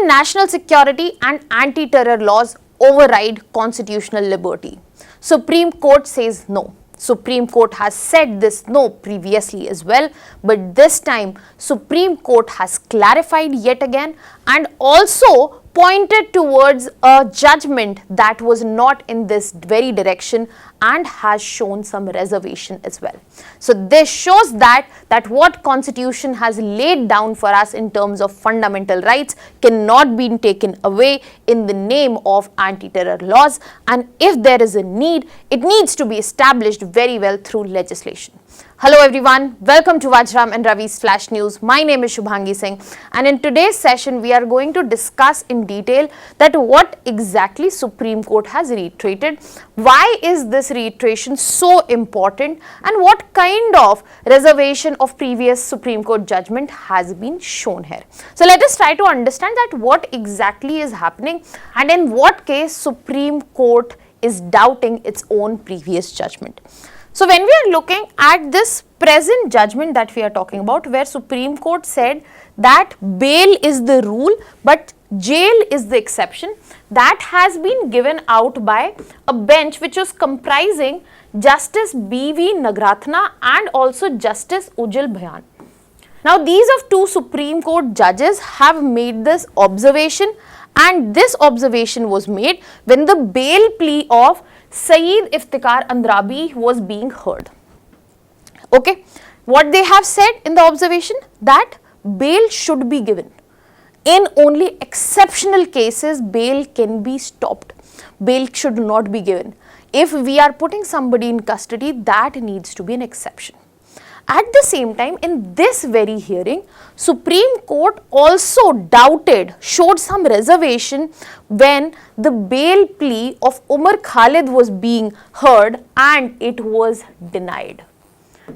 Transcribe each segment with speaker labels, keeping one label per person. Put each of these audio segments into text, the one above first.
Speaker 1: Can national security and anti-terror laws override constitutional liberty? Supreme Court says no. Supreme Court has said this no previously as well, but this time Supreme Court has clarified yet again and also pointed towards a judgment that was not in this very direction and has shown some reservation as well. So this shows that what Constitution has laid down for us in terms of fundamental rights cannot be taken away in the name of anti-terror laws, and if there is a need, it needs to be established very well through legislation. Hello everyone, welcome to Vajiram and Ravi's Flash News. My name is Shubhangi Singh, and in today's session we are going to discuss in detail that what exactly Supreme Court has reiterated, why is this reiteration so important, and what kind of reservation of previous Supreme Court judgment has been shown here. So let us try to understand that what exactly is happening and in what case Supreme Court is doubting its own previous judgment. So when we are looking at this present judgment that we are talking about, where Supreme Court said that bail is the rule but jail is the exception, that has been given out by a bench which was comprising Justice B.V. Nagarathna and also Justice Ujjal Bhayan. Now these of two Supreme Court judges have made this observation, and this observation was made when the bail plea of Saeed Iftikhar Andrabi was being heard. Okay, what they have said in the observation, that bail should be given. In only exceptional cases, bail can be stopped. Bail should not be given. If we are putting somebody in custody, that needs to be an exception. At the same time, in this very hearing, Supreme Court also doubted, showed some reservation when the bail plea of Umar Khalid was being heard and it was denied.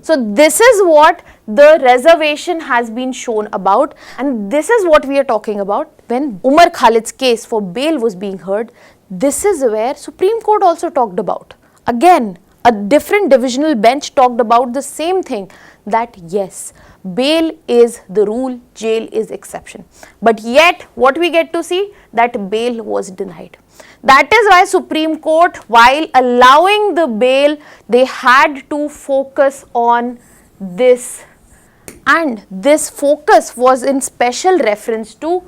Speaker 1: So this is what the reservation has been shown about, and this is what we are talking about when Umar Khalid's case for bail was being heard. This is where Supreme Court also talked about. Again, a different divisional bench talked about the same thing, that yes, bail is the rule, jail is exception. But yet, what we get to see, that bail was denied. That is why Supreme Court, while allowing the bail, they had to focus on this, and this focus was in special reference to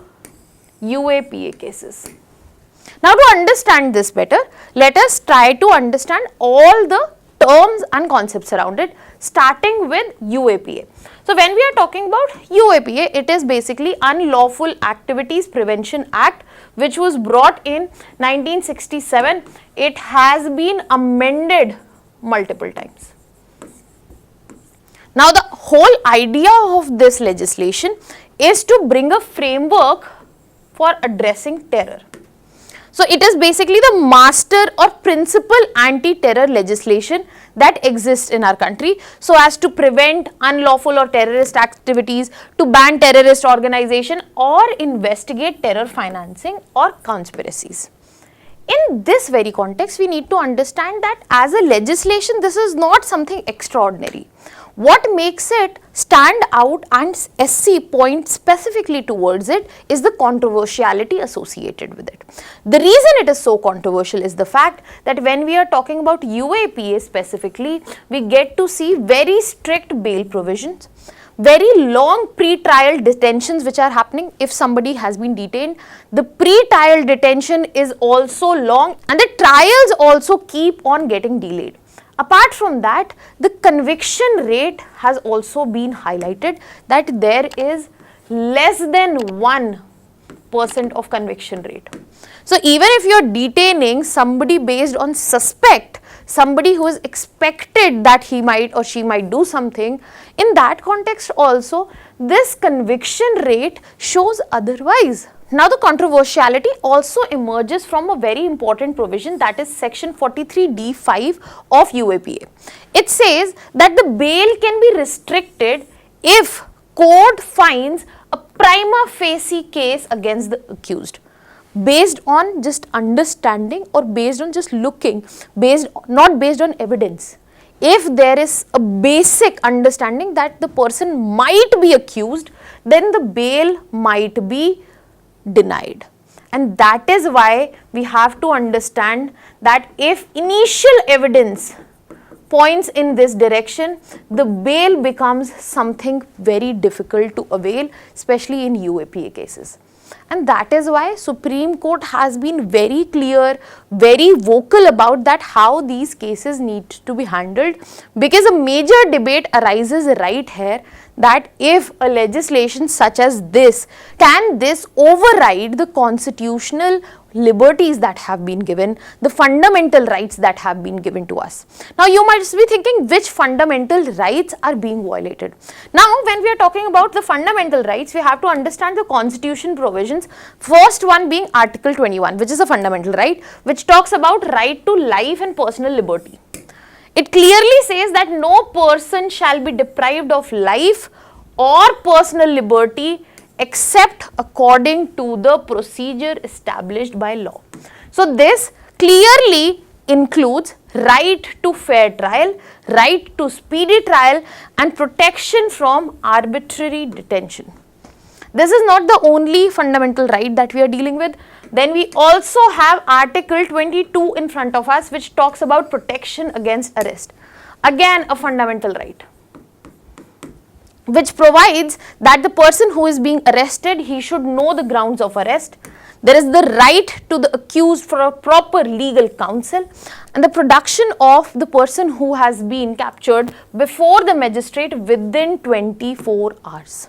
Speaker 1: UAPA cases. Now to understand this better, let us try to understand all the terms and concepts around it, starting with UAPA. So when we are talking about UAPA, it is basically Unlawful Activities Prevention Act, which was brought in 1967. It has been amended multiple times. Now the whole idea of this legislation is to bring a framework for addressing terror. So it is basically the master or principal anti-terror legislation that exists in our country, so as to prevent unlawful or terrorist activities, to ban terrorist organization or investigate terror financing or conspiracies. In this very context, we need to understand that as a legislation, this is not something extraordinary. What makes it stand out and SC points specifically towards it is the controversiality associated with it. The reason it is so controversial is the fact that when we are talking about UAPA specifically, we get to see very strict bail provisions, very long pre-trial detentions which are happening if somebody has been detained. The pre-trial detention is also long, and the trials also keep on getting delayed. Apart from that, the conviction rate has also been highlighted, that there is less than 1% of conviction rate. So even if you are detaining somebody based on suspect, somebody who is expected that he might or she might do something, in that context also, this conviction rate shows otherwise. Now the controversiality also emerges from a very important provision, that is section 43D5 of UAPA. It says that the bail can be restricted if court finds a prima facie case against the accused, based on just understanding or based on just looking, not based on evidence. If there is a basic understanding that the person might be accused, then the bail might be denied. And that is why we have to understand that if initial evidence points in this direction, the bail becomes something very difficult to avail, especially in UAPA cases. And that is why Supreme Court has been very clear, very vocal about that how these cases need to be handled, because a major debate arises right here that if a legislation such as this, can this override the constitutional liberties that have been given, the fundamental rights that have been given to us. Now you might be thinking, which fundamental rights are being violated? Now when we are talking about the fundamental rights, we have to understand the constitution provisions. First one being Article 21, which is a fundamental right, which talks about right to life and personal liberty. It clearly says that no person shall be deprived of life or personal liberty except according to the procedure established by law. So this clearly includes right to fair trial, right to speedy trial, and protection from arbitrary detention. This is not the only fundamental right that we are dealing with. Then we also have Article 22 in front of us, which talks about protection against arrest. Again, a fundamental right, which provides that the person who is being arrested, he should know the grounds of arrest. There is the right to the accused for a proper legal counsel, and the production of the person who has been captured before the magistrate within 24 hours.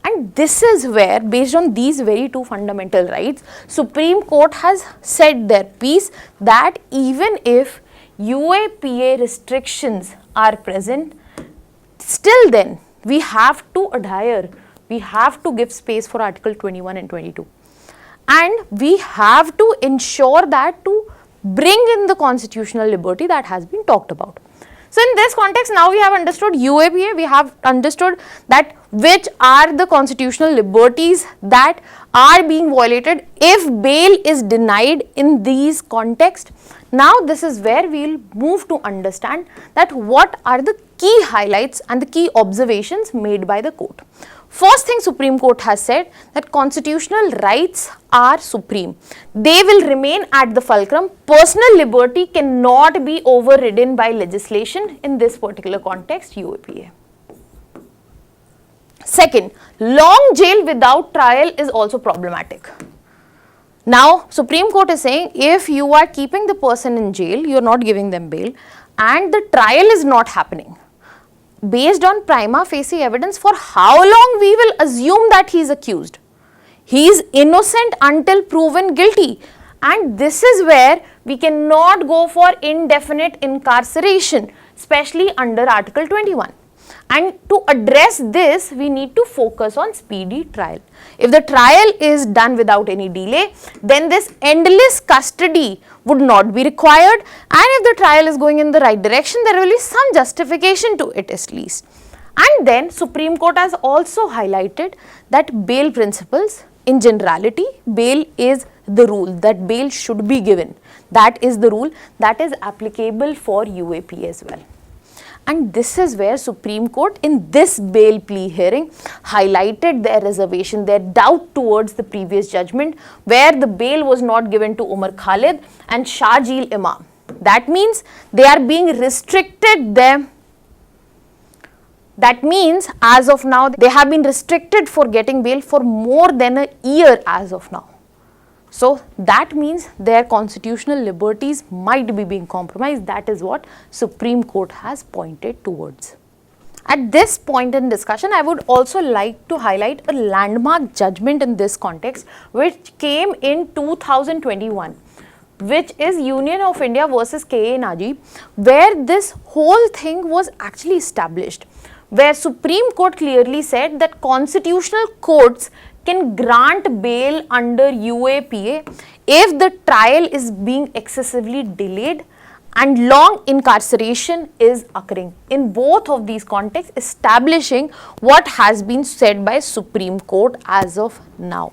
Speaker 1: And this is where, based on these very two fundamental rights, Supreme Court has said their piece that even if UAPA restrictions are present, still then we have to adhere, we have to give space for Article 21 and 22. And we have to ensure that to bring in the constitutional liberty that has been talked about. So in this context, now we have understood UAPA, we have understood that which are the constitutional liberties that are being violated if bail is denied in these contexts. Now this is where we will move to understand that what are the key highlights and the key observations made by the court. First thing Supreme Court has said that constitutional rights are supreme. They will remain at the fulcrum. Personal liberty cannot be overridden by legislation in this particular context, UAPA. Second, long jail without trial is also problematic. Now, Supreme Court is saying if you are keeping the person in jail, you are not giving them bail, and the trial is not happening, based on prima facie evidence, for how long we will assume that he is accused? He is innocent until proven guilty, and this is where we cannot go for indefinite incarceration, especially under Article 21. And to address this, we need to focus on speedy trial. If the trial is done without any delay, then this endless custody would not be required, and if the trial is going in the right direction, there will be some justification to it at least. And then Supreme Court has also highlighted that bail principles, in generality, bail is the rule, that bail should be given. That is the rule that is applicable for UAP as well. And this is where Supreme Court in this bail plea hearing highlighted their reservation, their doubt towards the previous judgment where the bail was not given to Umar Khalid and Sharjeel Imam. That means they are being restricted them. That means as of now they have been restricted for getting bail for more than a year as of now. So that means their constitutional liberties might be being compromised. That is what Supreme Court has pointed towards. At this point in discussion, I would also like to highlight a landmark judgment in this context which came in 2021, which is Union of India versus K.A. Najeeb, where this whole thing was actually established, where Supreme Court clearly said that constitutional courts can grant bail under UAPA if the trial is being excessively delayed and long incarceration is occurring. In both of these contexts, establishing what has been said by Supreme Court as of now.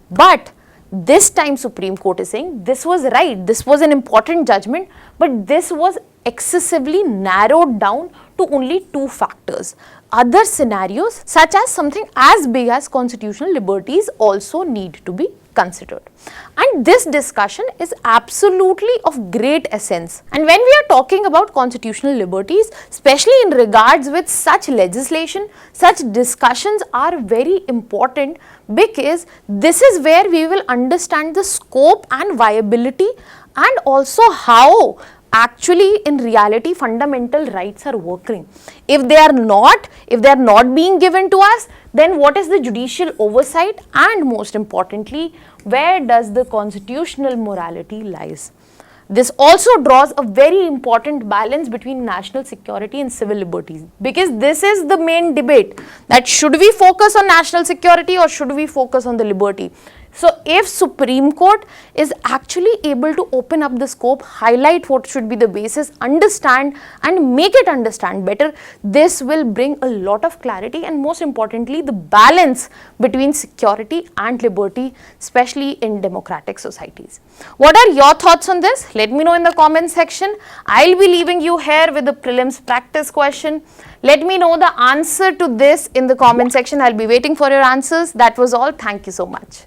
Speaker 1: But this time Supreme Court is saying this was right, this was an important judgment, but this was excessively narrowed down to only two factors. Other scenarios, such as something as big as constitutional liberties, also need to be considered. And this discussion is absolutely of great essence. And when we are talking about constitutional liberties, especially in regards with such legislation, such discussions are very important, because this is where we will understand the scope and viability, and also how actually in reality fundamental rights are working. If they are not being given to us, then what is the judicial oversight, and most importantly, where does the constitutional morality lies? This also draws a very important balance between national security and civil liberties, because this is the main debate, that should we focus on national security or should we focus on the liberty. So if Supreme Court is actually able to open up the scope, highlight what should be the basis, understand and make it understand better, this will bring a lot of clarity, and most importantly the balance between security and liberty, especially in democratic societies. What are your thoughts on this? Let me know in the comment section. I'll be leaving you here with the prelims practice question. Let me know the answer to this in the comment section. I'll be waiting for your answers. That was all. Thank you so much.